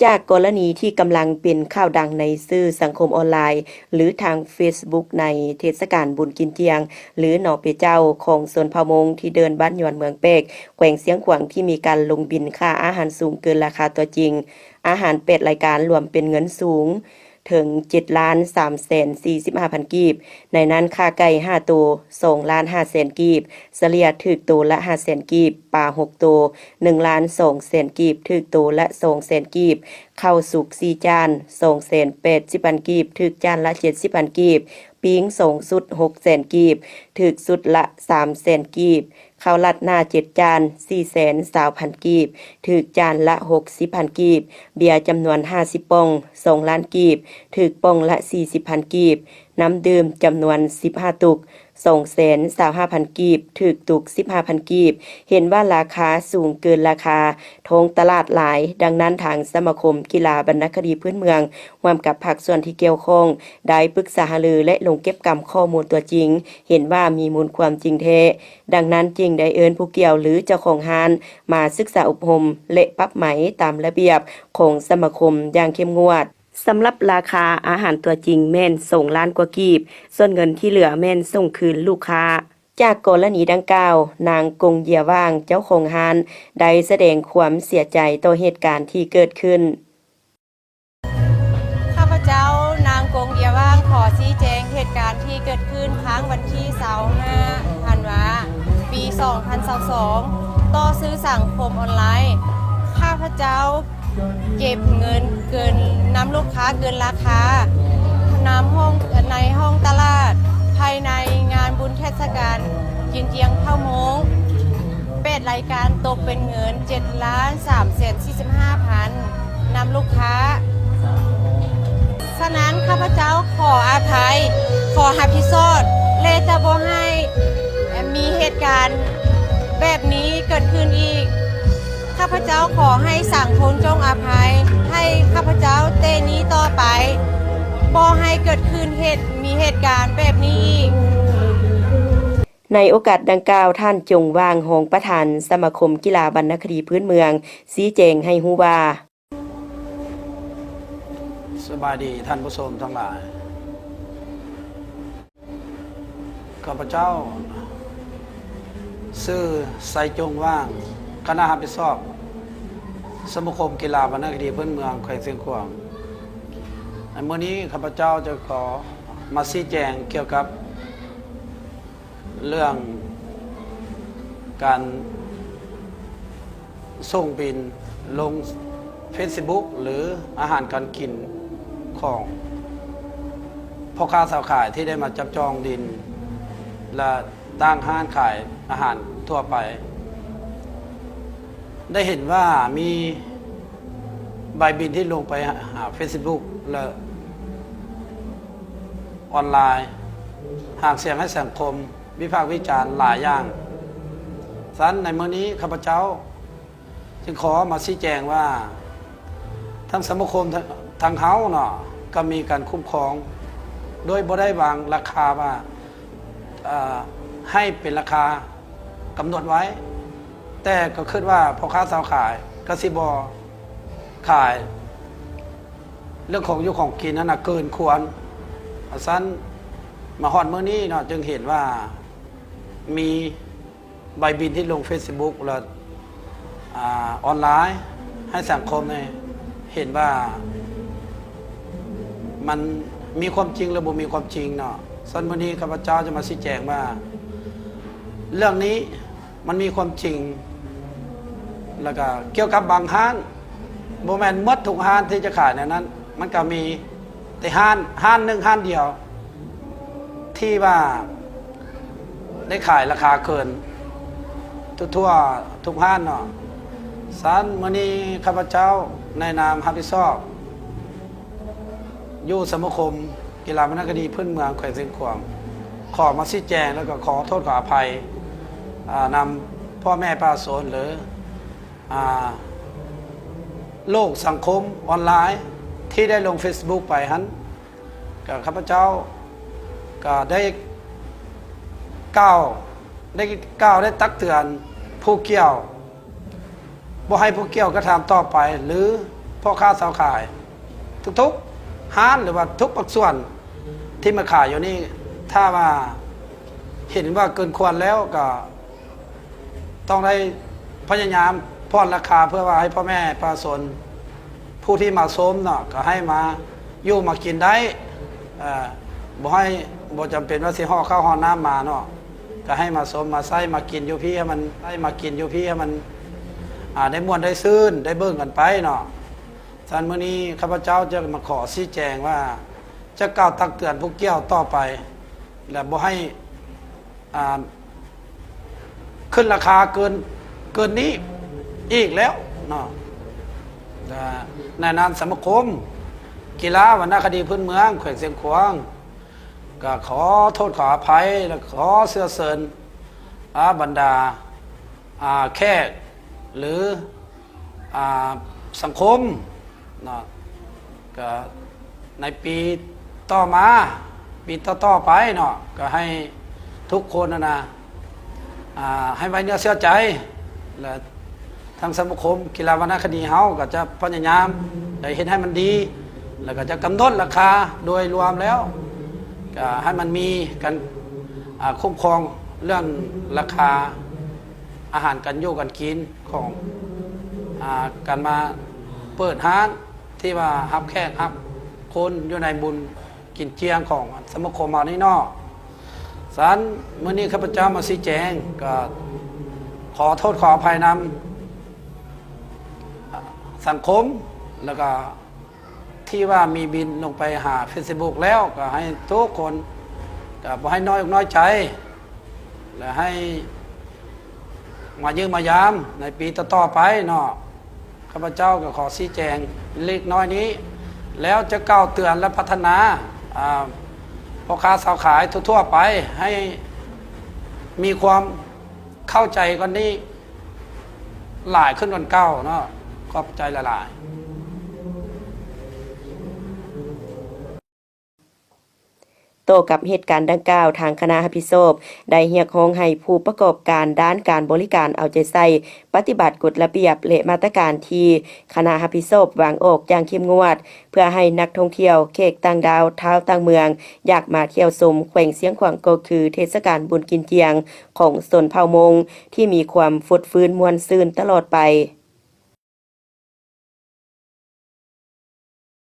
จากกรณีที่กำลังเป็นข่าวดังในสื่อสังคมออนไลน์หรือทาง Facebook ในเทศกาลบุญกินเที่ยงหรือหนอเปเจ้าของชนเผ่ามงที่เดินบ้านยวนเมืองเปกแขวงเสียงขวางที่มีการลงบินค่าอาหารสูงเกินราคาตัวจริงอาหาร8รายการรวมเป็นเงินสูงถึง 7,345,000 กีบในนั้นค่าไก่5ตัว2,500,000 กีบเฉลี่ยถึกตัวละ 500,000 กีบปลา6ตัว1,200,000 กีบถึกตัวละ 200,000 กีบข้าวสุก4จาน280,000 กีบถึกจานละ 70,000 กีบปิ้งส่งสุด 600,000 กีบถึกสุดละ 300,000 กีบข้าวลัดหน้า7จาน420,000 กีบถึกจานละ 60,000 กีบเบียร์จำนวน50ป่อง2ล้านกีบถึกป่องละ 40,000 กีบน้ำดื่มจำนวน15ตุก225,000 กีบถึกตุก 15,000 กีบเห็นว่าราคาสูงเกินราคาท้องตลาดหลายดังนั้นทางสมาคมกีฬาบรรณคดีพื้นเมืองร่วมกับภาคส่วนที่เกี่ยวข้องได้ปรึกษาหารือและลงเก็บกรรมข้อมูลตัวจริงเห็นว่ามีมูลความจริงแท้ดังนั้นจึงได้เอิ้นผู้เกี่ยวหรือเจ้าของร้านมาศึกษาอบรมและปรับไหมตามระเบียบของสมาคมอย่างเข้มงวดสำหรับราคาอาหารตัวจริงแม่นส่งล้านกว่ากีบส่วนเงินที่เหลือแม่นส่งคืนลูกค้าจากกรณีดังกล่าวนางกงเยียว่างเจ้าของร้านได้แสดงความเสียใจต่อเหตุการณ์ที่เกิดขึ้นข้าพเจ้านางกงเยียว่างขอชี้แจงเหตุการณ์ที่เกิดขึ้นครั้งวันที่25ธันวาปี 2022ต่อซื้อสังคมออนไลน์ข้าพเจ้าเก็บเงินเกินนำลูกค้าเกินราคานำในห้องตลาดภายในงานบุญเทศกาลกินเจียงเผ่ามง8รายการตกเป็นเงิน 7,345,000 นำลูกค้าฉะนั้นข้าพเจ้าขออภัยขอรับผิดชอบและจะบ่ให้มีเหตุการณ์แบบนี้เกิดขึ้นอีกข้าพเจ้าขอให้สังคมจงอภัยให้ข้าพเจ้าเตนี้ต่อไปบ่ให้เกิดขึ้นมีเหตุการณ์แบบนี้อีกในโอกาสดังกล่าวท่านจงวางหงประธานสมาคมกีฬาบรรณคดีพื้นเมืองชี้แจงให้ฮู้ว่าสบายดีท่านผู้ชมทั้งหลายข้าพเจ้าชื่อไซจงว่างคณะรับผิดชอบสมาคมกีฬาบรรณคดีพื้นเมืองแขวงเสียงขวางในเมื่อนี้ข้าพเจ้าจะขอมาชี้แจงเกี่ยวกับเรื่องการส่งบินลง Facebook หรืออาหารการกินของพ่อค้าสาวขายที่ได้มาจับจองดินและตั้งห้างขายอาหารทั่วไปได้เห็นว่ามีใบบินที่ลงไปหา Facebook และออนไลน์หากเสียงให้สังคมวิพากษ์วิจารณ์หลายอย่างฉะนั้นในเมื่อนี้ข้าพเจ้าจึงขอมาชี้แจงว่าทั้งสมาคมทางเฮาเนาะก็มีการคุ้มครองโดยบ่ได้วางราคาว่าให้เป็นราคากำหนดไว้แต่ก็คิดว่าพ่อค้าสาวขายก็สิบ่ขายเรื่องของอยู่ของกินนั้นเกินควรฉะนั้นมาฮอดมื้อนี้เนาะจึงเห็นว่ามีใบบินที่ลง Facebook และออนไลน์ให้สังคมเห็นว่ามันมีความจริงหรือบ่มีความจริงเนาะส่วนวันนี้ข้าพเจ้าจะมาชี้แจงว่าเรื่องนี้มันมีความจริงแล้วก็เกี่ยวกับบางห้างบ่แม่นหมดทุกห้างที่จะขายในนั้นมันก็มีแต่ห้างหนึ่งห้างเดียวที่ว่าได้ขายราคาเกินทั่วทุกห้างเนาะฉะนั้นมื้อนี้ข้าพเจ้าในนามรับผิดชอบอยู่สมาคมกีฬาบรรณคดีพื้นเมืองแขวงเสียงขวางขอมาชี้แจงแล้วก็ขอโทษขออภัยนำพ่อแม่ป้าโซนหรือโลกสังคมออนไลน์ที่ได้ลง Facebook ไปฮั้นกับข้าพเจ้าก็ได้ก้าวได้ตักเตือนผู้เกี่ยวบ่ให้ผู้เกี่ยวกระทำต่อไปหรือ พ่อค้าสาวขาย ทุกๆห้านหรือว่าทุกภาคส่วนที่มาขายอยู่นี่ถ้าว่าเห็นว่าเกินควรแล้วก็ต้องได้พยายามพ่อนราคาเพื่อว่าให้พ่อแม่ประชาชนผู้ที่มาชมเนาะก็ให้มาอยู่มากินได้บ่จำเป็นว่าสิห่อข้าวห่อน้ำมาเนาะก็ให้มาชมมาใส่มากินอยู่พี่ให้มันได้มากินอยู่พี่ให้มันได้ม่วนได้ซื่นได้เบิ่งกันไปเนาะสันมื้อนี้ข้าพเจ้าจะมาขอชี้แจงว่าจะกล่าวตักเตือนผู้เกี่ยวต่อไปและบ่ให้ขึ้นราคาเกินนี้อีกแล้วเนาะในนามสมาคมกีฬาวรรณคดีพื้นเมืองแขวงเสียงขวางก็ขอโทษขออภัยและขอเสื้อเสริญบรรดาแขกหรือสังคมเนาะก็ในปีต่อมาปีต่อไปเนาะก็ให้ทุกคนนะให้ไว้เนื้อเชื่อใจและทางสมาคมกีฬาวรรณคดีเฮาก็จะพยายามได้เห็นให้มันดีแล้วก็จะกำหนดราคาโดยรวมแล้วก็ให้มันมีการคุ้มครองเรื่องราคาอาหารการอยู่กันกินของการมาเปิดร้านที่ว่ารับแขกรับคนอยู่ในบุญกินเจียงของสมาคมเอานี่เนาะศาลมื้อนี้ข้าพเจ้ามาชี้แจงก็ขอโทษขออภัยนำสังคมแล้วก็ที่ว่ามีบินลงไปหา Facebook แล้วก็ให้ทุกคนก็บ่ให้น้อยอกน้อยใจและให้มายืมมายามในปีต่อๆไปเนาะข้าพเจ้าก็ขอชี้แจงเล็กน้อยนี้แล้วจะก้าวเตือนและพัฒนาพ่อค้าสาวขายทั่วๆไปให้มีความเข้าใจกันนี้หลายขึ้นกันเก้าเนาะขอบใจหลายๆ โตกับเหตุการณ์ดังกล่าวทางคณะรับผิดชอบได้เรียกร้องให้ผู้ประกอบการด้านการบริการเอาใจใส่ปฏิบัติกฎระเบียบและมาตรการที่คณะรับผิดชอบวางออกอย่างเข้มงวดเพื่อให้นักท่องเที่ยวเขกต่างดาวท้าวต่างเมืองอยากมาเที่ยวชมแขวงเสียงขวางก็คือเทศกาลบุญกินเจียงของชนเผ่ามงที่มีความฟดฟื้นมวลซื่นตลอดไป